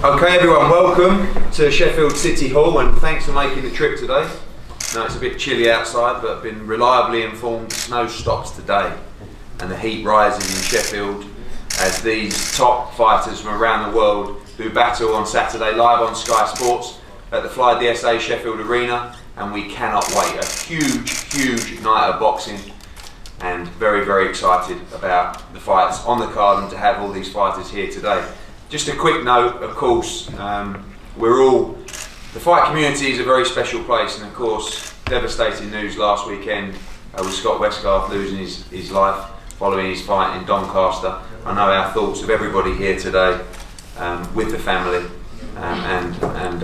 Okay everyone, welcome to Sheffield City Hall and thanks for making the trip today. Now it's a bit chilly outside, but I've been reliably informed the snow stops today and the heat rises in Sheffield as these top fighters from around the world do battle on Saturday live on Sky Sports at the Fly DSA Sheffield Arena, and we cannot wait. A huge night of boxing and very excited about the fights on the card and to have all these fighters here today. Just a quick note, of course, the fight community is a very special place, and of course, devastating news last weekend with Scott Westgarth losing his life following his fight in Doncaster. I know our thoughts of everybody here today with the family, and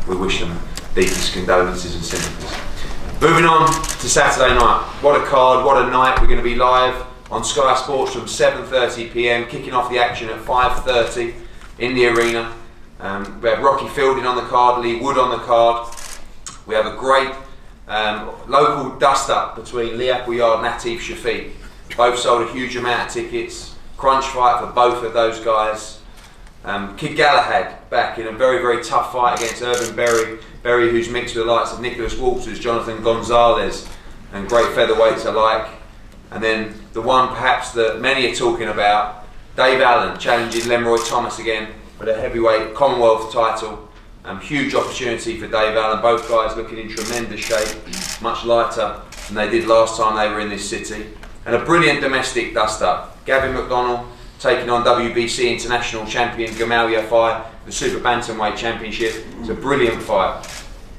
we wish them deepest condolences and sympathies. Moving on to Saturday night. What a card, what a night. We're going to be live on Sky Sports from 7:30 PM, kicking off the action at 5:30 in the arena. We have Rocky Fielding on the card, Lee Wood on the card. We have a great local dust-up between Lee Appleyard and Natif Shafiq. Both sold a huge amount of tickets. Crunch fight for both of those guys. Kid Galahad back in a very tough fight against Irvin Berry, who's mixed with the likes of Nicholas Walters, Jonathan Gonzalez, and great featherweights alike. And then the one perhaps that many are talking about, Dave Allen challenging Leroy Thomas again for the heavyweight Commonwealth title. Huge opportunity for Dave Allen. Both guys looking in tremendous shape, much lighter than they did last time they were in this city. And a brilliant domestic dust-up. Gavin McDonnell taking on WBC International Champion Gamal Yafai, the Super Bantamweight Championship. It's a brilliant fight.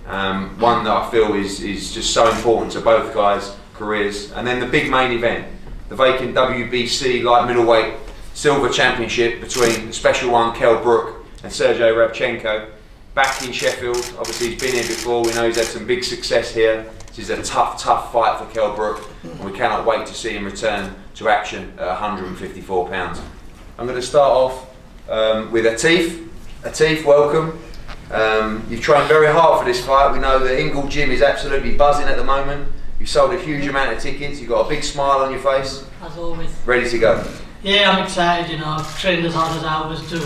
One that I feel is just so important to both guys' careers. And then the big main event, the vacant WBC Light Middleweight Silver Championship between the special one Kell Brook and Sergey Rabchenko. Back in Sheffield, obviously he's been here before, we know he's had some big success here. This is a tough fight for Kell Brook, and we cannot wait to see him return to action at 154 pounds. I'm going to start off with Atif. Atif, welcome. You've trained very hard for this fight. We know the Ingle Gym is absolutely buzzing at the moment. You've sold a huge amount of tickets, you've got a big smile on your face. As always. Ready to go? Yeah, I'm excited, you know, I've trained as hard as I always do.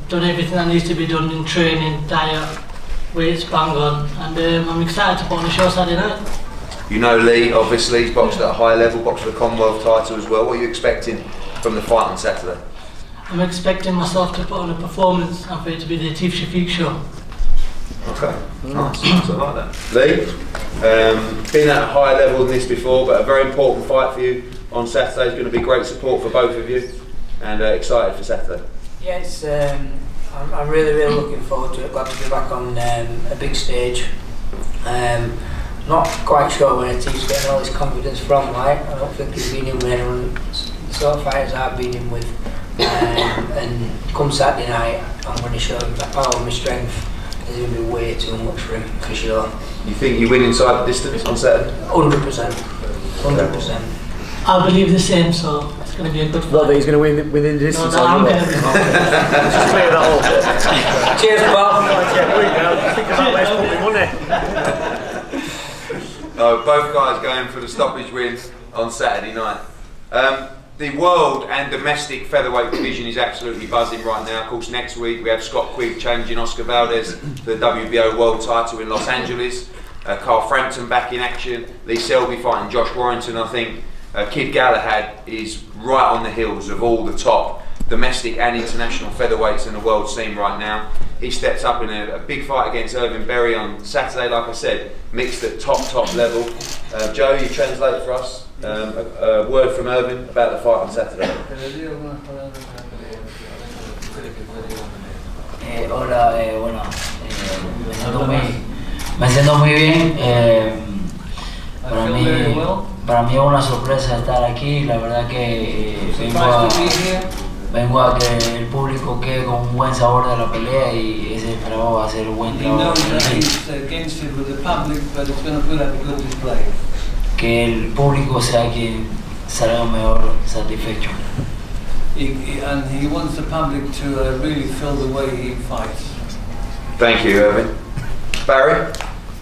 Done everything that needs to be done in training, diet, weights, bang on, and I'm excited to put on the show Saturday night. You know Lee, obviously, he's boxed at a high level, boxed for the Commonwealth title as well. What are you expecting from the fight on Saturday? I'm expecting myself to put on a performance and for it to be the Natif Shafiq show. Okay, nice, I like that. Lee, been at a high level than this before, but a very important fight for you on Saturday. Is going to be great support for both of you, and excited for Saturday. Yeah, it's, I'm really looking forward to it. Glad to be back on a big stage. Not quite sure where Natif's getting all his confidence from, right? I don't think he's been in with anyone, the sort of fighters I've been in with. And come Saturday night, I'm going to show him my power and my strength. There's going to be way too much for him, for sure. You think you win inside the distance on Saturday? 100%. 100%. I believe the same, so it's going to be a good fight. Not that he's going to win within the distance. No, I'm going to be. Just clear that all. Cheers, Bob. Think about where's putting money. Both guys going for the stoppage win on Saturday night. The world and domestic featherweight division is absolutely buzzing right now. Of course, next week we have Scott Quigg challenging Oscar Valdez for the WBO world title in Los Angeles. Carl Frampton back in action. Lee Selby fighting Josh Warrington. I think Kid Galahad is right on the heels of all the top domestic and international featherweights in the world scene right now. He steps up in a big fight against Irvin Berry on Saturday, like I said, mixed at top level. Joe, you translate for us a word from Irvin about the fight on Saturday. Hola, bueno, me siento muy bien. Para mí es una sorpresa estar aquí. La verdad que vengo a que el público quede con un buen sabor de la pelea y ese esperaba va a ser un buen trabajo. Que el público sea quien salga mejor satisfecho. And he wants the public to really feel the way he fights. Thank you, Irvin. Barry,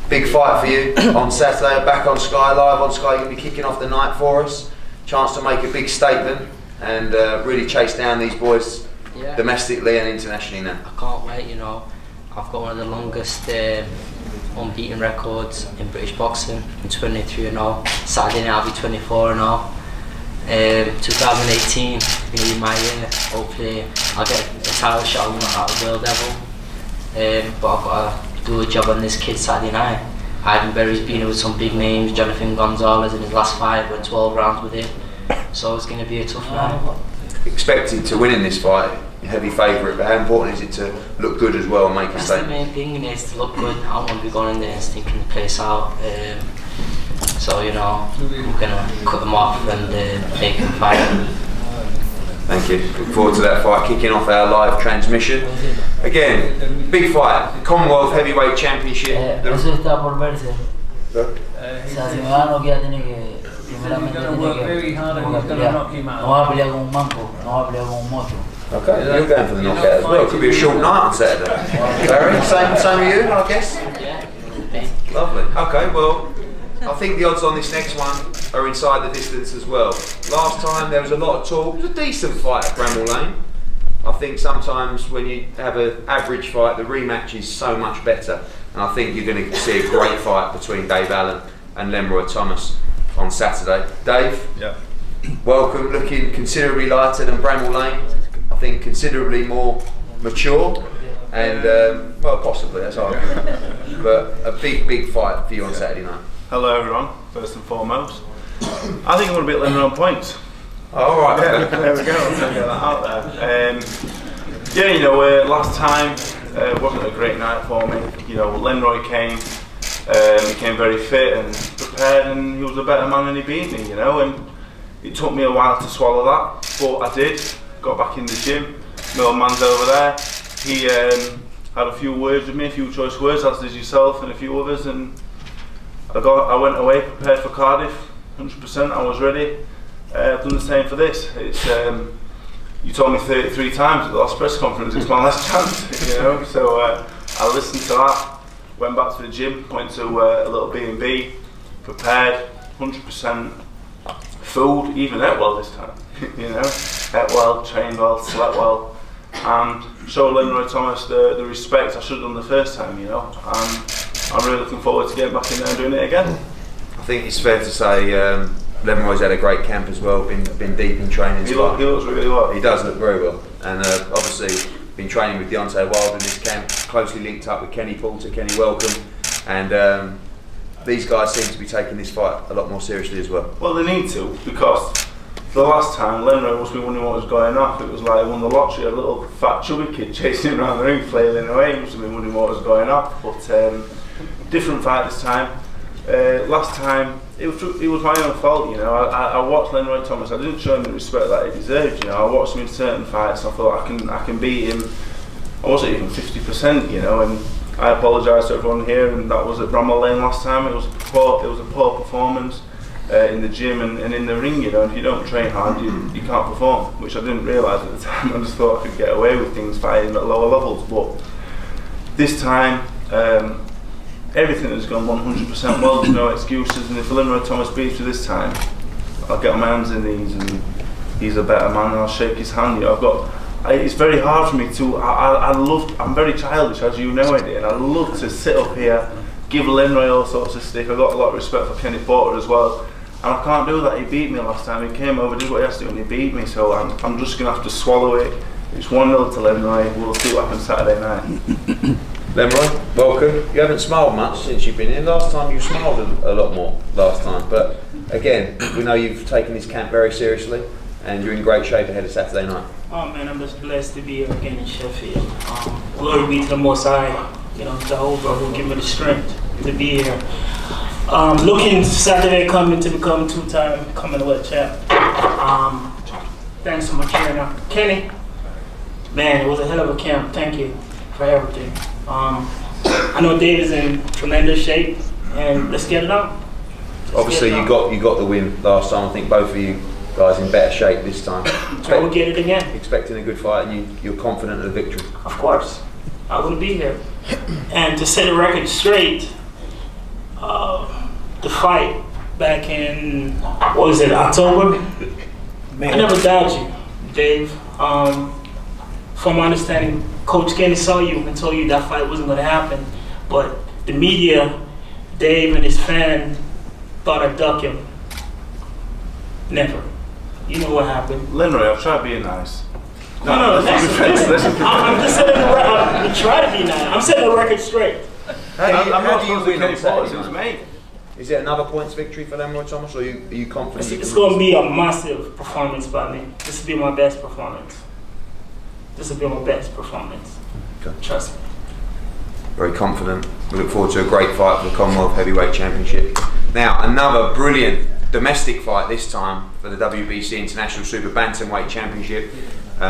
big fight for you on Saturday, back on Sky, live on Sky. You're going to be kicking off the night for us. Chance to make a big statement and really chase down these boys Yeah. domestically and internationally now? I can't wait, you know. I've got one of the longest unbeaten records in British boxing. I'm 23-0. Saturday night I'll be 24-0. 2018 is going to be my year. Hopefully I'll get a title shot at the world level. But I've got to do a job on this kid Saturday night. Ivan Berry's been in with some big names. Jonathan Gonzalez in his last fight went 12 rounds with him. So it's going to be a tough night. Expected to win in this fight, heavy favourite, but how important is it to look good as well and make a statement? That's the main thing, is to look good. I don't want to be going in there and stinking the place out. So, you know, I'm going to cut them off and make them fight. Thank you. Look forward to that fight kicking off our live transmission. Again, big fight, Commonwealth Heavyweight Championship. Eso está por verse. Sorry? O sea, si me va a noquear tiene que, primeramente tiene que, no va a pelear con un manco, no va a pelear con un mocho. Okay, you're going for the knockout as well. Could be a short night on Saturday. Barry, same with you, I guess? Yeah. Lovely. Okay, well, I think the odds on this next one are inside the distance as well. Last time there was a lot of talk. It was a decent fight at Bramall Lane. I think sometimes when you have an average fight, the rematch is so much better. And I think you're going to see a great fight between Dave Allen and Lenroy Thomas on Saturday. Dave, Yeah. welcome. Looking considerably lighter than Bramall Lane. I think considerably more mature. And, well, possibly, that's arguable. But a big fight for you on Saturday night. Hello everyone, first and foremost. I think I'm going to beat Lenroy on points. Oh, all right. Yeah, there we go, let's get that out there. Yeah, you know, last time wasn't a great night for me. You know, Lenroy came, he came very fit and prepared, and he was a better man and he beat me, you know, and it took me a while to swallow that, but I did. Got back in the gym, my old man's over there. He had a few words with me, a few choice words, as did yourself and a few others, and I went away prepared for Cardiff, 100%. I was ready. I've done the same for this. It's you told me 33 times at the last press conference it's my last chance, you know. So I listened to that, went back to the gym, went to a little B&B, prepared, 100%. Food, even ate well this time, you know. Ate well, trained well, slept well, and showed Lenroy Thomas the respect I should have done the first time, you know. And I'm really looking forward to getting back in there and doing it again. I think it's fair to say Lenroy's had a great camp as well, been deep in training. He looks really well. He does look very well, and obviously been training with Deontay Wilder in this camp, closely linked up with Kenny Porter, Kenny Welcome, and these guys seem to be taking this fight a lot more seriously as well. Well, they need to, because the last time Lenroy must be wondering what was going on. It was like he won the lottery, a little fat chubby kid chasing him around the ring, flailing away. He must have been wondering what was going on. But different fight this time. Last time it was my own fault, you know. I watched Lenroy Thomas. I didn't show him the respect that he deserved, you know. I watched him in certain fights. I thought I can beat him. I wasn't even 50%, you know. And I apologise to everyone here. And that was at Bramall Lane last time. It was a poor performance in the gym and in the ring, you know. If you don't train hard, you can't perform, which I didn't realise at the time. I just thought I could get away with things fighting at lower levels. But this time, everything has gone 100% well. There's no excuses, and if Lenroy Thomas beats me this time, I'll get on my hands and knees, and he's a better man, and I'll shake his hand. You know, it's very hard for me to. I'm very childish, as you know, Eddie, and I love to sit up here, give Lenroy all sorts of stick. I've got a lot of respect for Kenny Porter as well, and I can't do that. He beat me last time. He came over, did what he has to do, and he beat me. So I'm just going to have to swallow it. It's 1-0 to Lenroy. We'll see what happens Saturday night. Lenroy, welcome. You haven't smiled much since you've been in. Last time you smiled a lot more last time, but again, we know you've taken this camp very seriously and you're in great shape ahead of Saturday night. Oh man, I'm just blessed to be here again in Sheffield. Glory be to the Most High, you know, Jehovah who give me the strength to be here. Looking Saturday coming to become two-time Commonwealth champ. Thanks to my trainer, Kenny. Man, it was a hell of a camp. Thank you for everything. I know Dave is in tremendous shape, and let's get it on. Obviously, you got the win last time. I think both of you guys in better shape this time. We'll get it again. Expecting a good fight, and you're confident of the victory. Of course, I wouldn't be here. And to set the record straight, the fight back in what was it, October? I never doubted you, Dave. from my understanding, Coach Kenny saw you and told you that fight wasn't going to happen. But the media, Dave and his fan, thought I'd duck him. Never. You know what happened. Lenroy, I'll try being nice. No, listen. I'm just setting the record. I'm try to be nice. I'm setting the record straight. How do you win on It Saturday was night? me. Is it another points victory for Lenroy Thomas, or are you confident? It's going to be a massive performance by me. This will be my best performance. This will be my best performance. Okay. Trust me. Very confident. We look forward to a great fight for the Commonwealth Heavyweight Championship. Now, another brilliant domestic fight this time for the WBC International Super Bantamweight Championship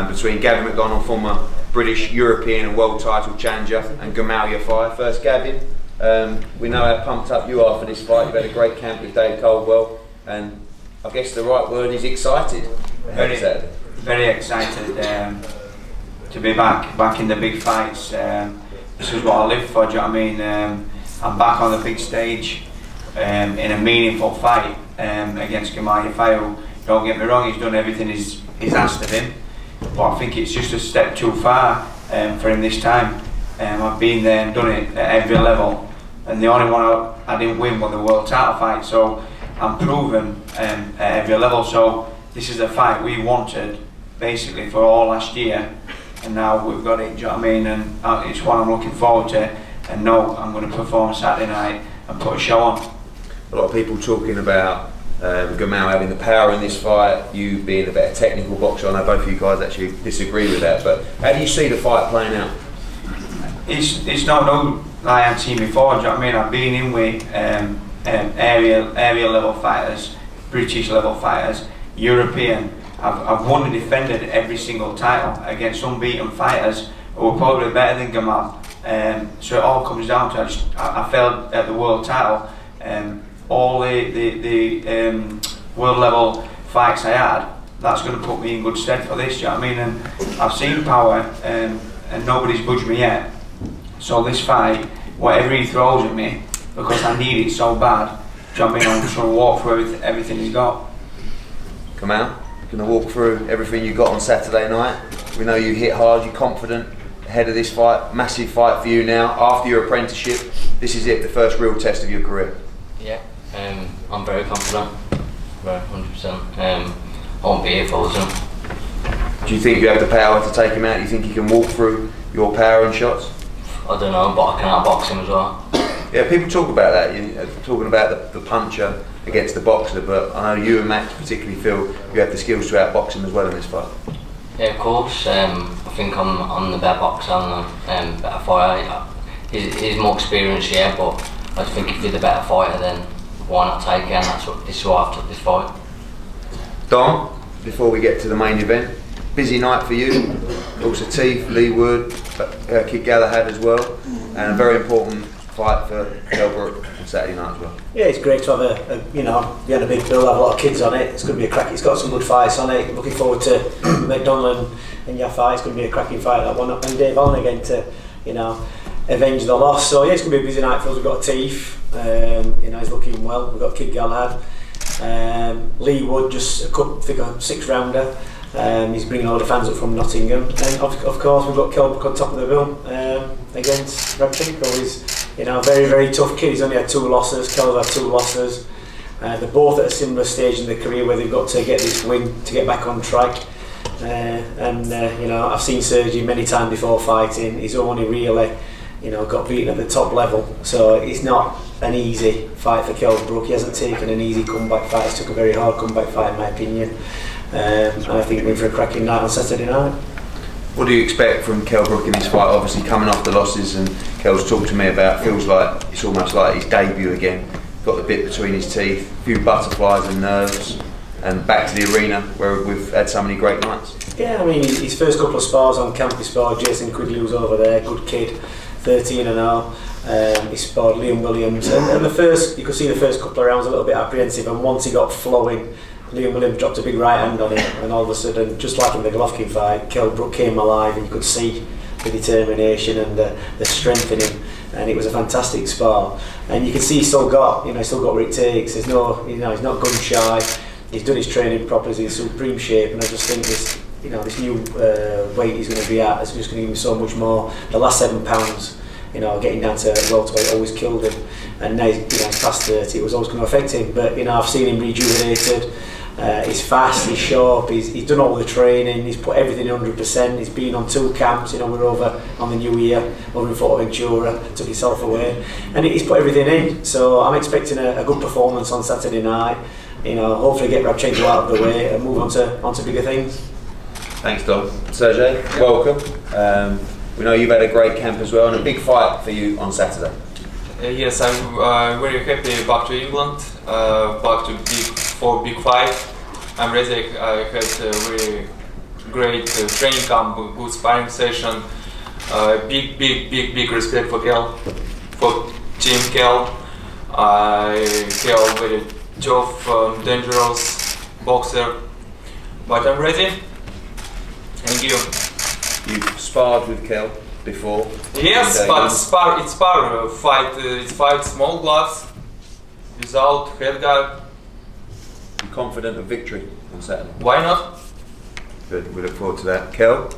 between Gavin McDonald, former British, European and world title challenger, and Gamal Yafai. First, Gavin, we know how pumped up you are for this fight. You've had a great camp with Dave Caldwell, and I guess the right word is excited. Very excited to be back in the big fights. This is what I live for, do you know what I mean? I'm back on the big stage in a meaningful fight against Gamal Yafai. Don't get me wrong, he's done everything he's asked of him, but I think it's just a step too far for him this time. I've been there and done it at every level, and the only one I didn't win was the world title fight, so I'm proven at every level. So this is a fight we wanted basically for all last year, and now we've got it, do you know what I mean? And it's one I'm looking forward to, and know I'm going to perform Saturday night and put a show on. A lot of people talking about Gamal having the power in this fight, you being a better technical boxer. I know both of you guys actually disagree with that, but how do you see the fight playing out? It's not no like I've seen before, do you know what I mean? I've been in with area level fighters, British level fighters, European. I've won and defended every single title against unbeaten fighters who were probably better than Gamal. So it all comes down to I failed at the world title. All the world level fights I had, that's going to put me in good stead for this, do you know what I mean? And I've seen power and nobody's budged me yet. So this fight, whatever he throws at me, because I need it so bad, do you know what I mean? I'm just going to walk through everything he's got. Gamal, you're going to walk through everything you got on Saturday night. We know you hit hard, you're confident ahead of this fight. Massive fight for you now, after your apprenticeship. This is it, the first real test of your career. Yeah, I'm very confident, very 100%. I won't be here if I wasn't. Do you think you have the power to take him out? Do you think you can walk through your power and shots? I don't know, but I can outbox him as well. Yeah, people talk about that, you're talking about the puncher against the boxer, but I know you and Max particularly feel you have the skills to outbox him as well in this fight. Yeah, of course. I think I'm the better boxer and the better fighter. He's more experienced, yeah, but I think if you're the better fighter, then why not take it? And this is why I've took this fight. Dom, before we get to the main event, busy night for you. Also Teeth, Lee Wood, Kid Galahad as well, and a very important fight for Kell Brook on Saturday night as well. Yeah, it's great to have you know, behind a big bill, have a lot of kids on it. It's going to be a crack. It's got some good fights on it. Looking forward to McDonald and Yafai. It's going to be a cracking fight, that one. And Dave Allen again to, you know, avenge the loss. So yeah, it's going to be a busy night for us. We've got Teeth, you know, he's looking well. We've got Kid Galahad, Lee Wood, just I think a 6-rounder. He's bringing a lot of fans up from Nottingham, and of course we've got Kell Brook on top of the bill against Rabchenko. He's, you know, a very, very tough kid. He's only had 2 losses. Kell's had 2 losses. They're both at a similar stage in their career where they've got to get this win to get back on track. You know, I've seen Sergey many times before fighting. He's only really, you know, got beaten at the top level, so it's not an easy fight for Kell Brook. He hasn't taken an easy comeback fight. He took a very hard comeback fight in my opinion. And I think we're in for a cracking night on Saturday night. What do you expect from Kell Brook in this fight? Obviously coming off the losses, and Kell's talked to me about, feels like it's almost like his debut again. Got the bit between his teeth, a few butterflies and nerves, and back to the arena where we've had so many great nights. Yeah, I mean his first couple of spars on campus spar, Jason Quigley was over there, good kid, 13-0. He sparred Liam Williams, and the first, you could see the first couple of rounds a little bit apprehensive, and once he got flowing, Liam Williams dropped a big right hand on him, and all of a sudden, just like in the Golovkin fight, Kell Brook came alive, and you could see the determination and the strength in him, and it was a fantastic spar. And you can see he's still got, you know, what it takes. There's no, you know, he's not gun shy. He's done his training properly. He's in supreme shape, and I just think this, you know, this new weight he's going to be at is just going to give him so much more. The last 7 pounds, you know, getting down to welterweight always killed him, and now he's past 30, it was always going to affect him. But you know, I've seen him rejuvenated. He's fast, he's sharp, he's done all the training, he's put everything 100%, he's been on 2 camps, you know, we're over on the new year, over in Ventura, took himself away, and he's put everything in. So I'm expecting a good performance on Saturday night, you know, hopefully get Rabchenko out of the way and move on to bigger things. Thanks, Dom. Sergey, welcome. We know you've had a great camp as well, and a big fight for you on Saturday. Yes, I'm very happy back to England, back to big fight. I'm ready. I had a very great training camp, good sparring session. Big respect for Kell, for Team Kell. Kell very tough, dangerous boxer, but I'm ready. Thank you. You've sparred with Kell before? Yes, but it's fight small gloves without head guard. You're confident of victory on Saturday? Why not? Good, we look forward to that. Kell,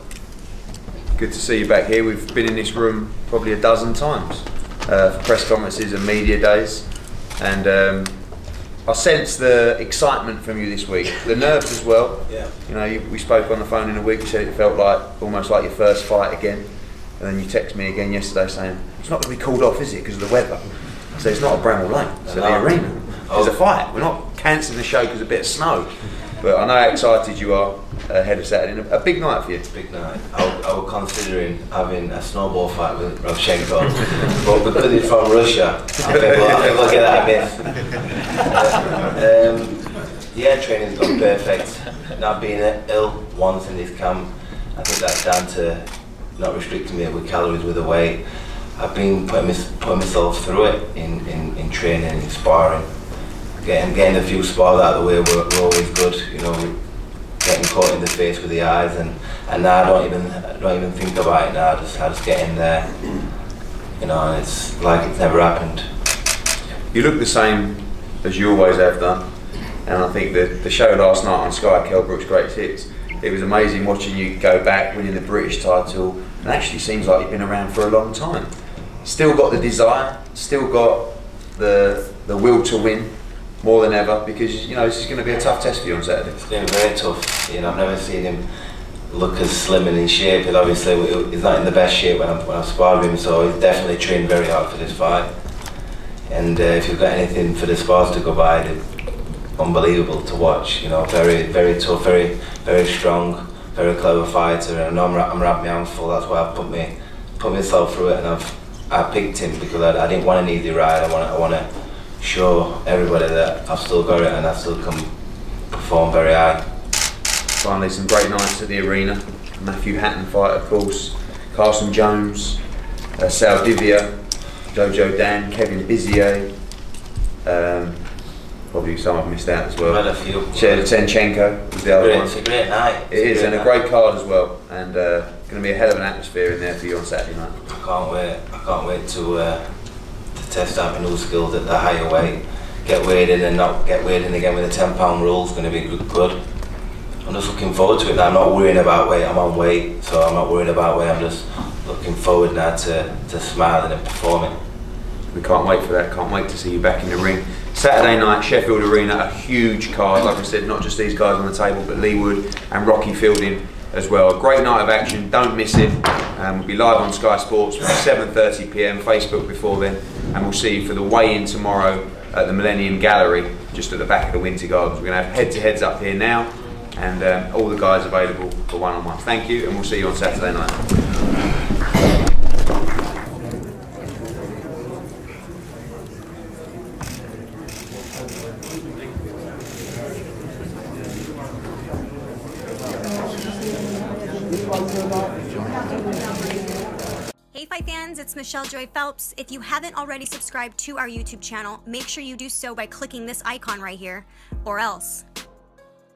good to see you back here. We've been in this room probably a dozen times for press conferences and media days, and I sense the excitement from you this week, the nerves as well. Yeah. You know, we spoke on the phone in a week. You said it felt like almost like your first fight again, and then you text me again yesterday saying it's not going to be called off, is it, because of the weather? So it's not a Bramall Lane, it's the arena. There's a fight. We're not cancelling the show because of a bit of snow. But I know how excited you are ahead of Saturday. A big night for you. Big night. I was considering having a snowball fight with Rabchenko, but because it's from Russia, I think we'll get that miss. Yeah, training's gone perfect. Not being ill once in this camp, I think that's down to not restricting me with calories, with the weight. I've been putting myself through it in training, in sparring. Getting a few spars out of the way were always good, you know, getting caught in the face with the eyes, and now I don't even think about it now. I just get in there, you know, and it's like it's never happened. You look the same as you always have done, and I think the show last night on Sky, Kell Brook's Greatest Hits, it was amazing watching you go back, winning the British title, and actually seems like you've been around for a long time. Still got the desire, still got the will to win. More than ever, because you know this is going to be a tough test for you on Saturday. It's been very tough. You know, I've never seen him look as slim and in shape. And obviously, he's not in the best shape when I've sparred with him. So he's definitely trained very hard for this fight. And if you've got anything for the spars to go by, they're unbelievable to watch. You know, very tough, very strong, very clever fighter. And I know I'm wrapping my hands full. That's why I've put myself through it, and I picked him because I didn't want an easy ride. I want to show everybody that I've still got it and I still can perform very high. Finally, some great nights at the arena. Matthew Hatton fight, of course. Carson Jones, Sal Divya, Jojo Dan, Kevin Bizier. Probably some I've missed out as well. Zenchenko was the other one. It's a great night. It is, and a great card as well. And going to be a hell of an atmosphere in there for you on Saturday night. I can't wait to test out my new skills at the higher weight, get weighed in and not get weighed in again with a 10-pound rule. Is going to be good. I'm just looking forward to it now. I'm not worrying about weight, I'm on weight, so I'm not worried about weight. I'm just looking forward now to smiling and performing. We can't wait for that, can't wait to see you back in the ring. Saturday night, Sheffield Arena, a huge card, like I said, not just these guys on the table, but Lee Wood and Rocky Fielding as well. A great night of action, don't miss it. We'll be live on Sky Sports from 7:30 PM, Facebook before then, and we'll see you for the weigh-in tomorrow at the Millennium Gallery, just at the back of the Winter Gardens. We're going to have head-to-heads up here now, and all the guys available for one-on-one. Thank you, and we'll see you on Saturday night. Hey Fight fans, it's Michelle Joy Phelps. If you haven't already subscribed to our YouTube channel, make sure you do so by clicking this icon right here, or else.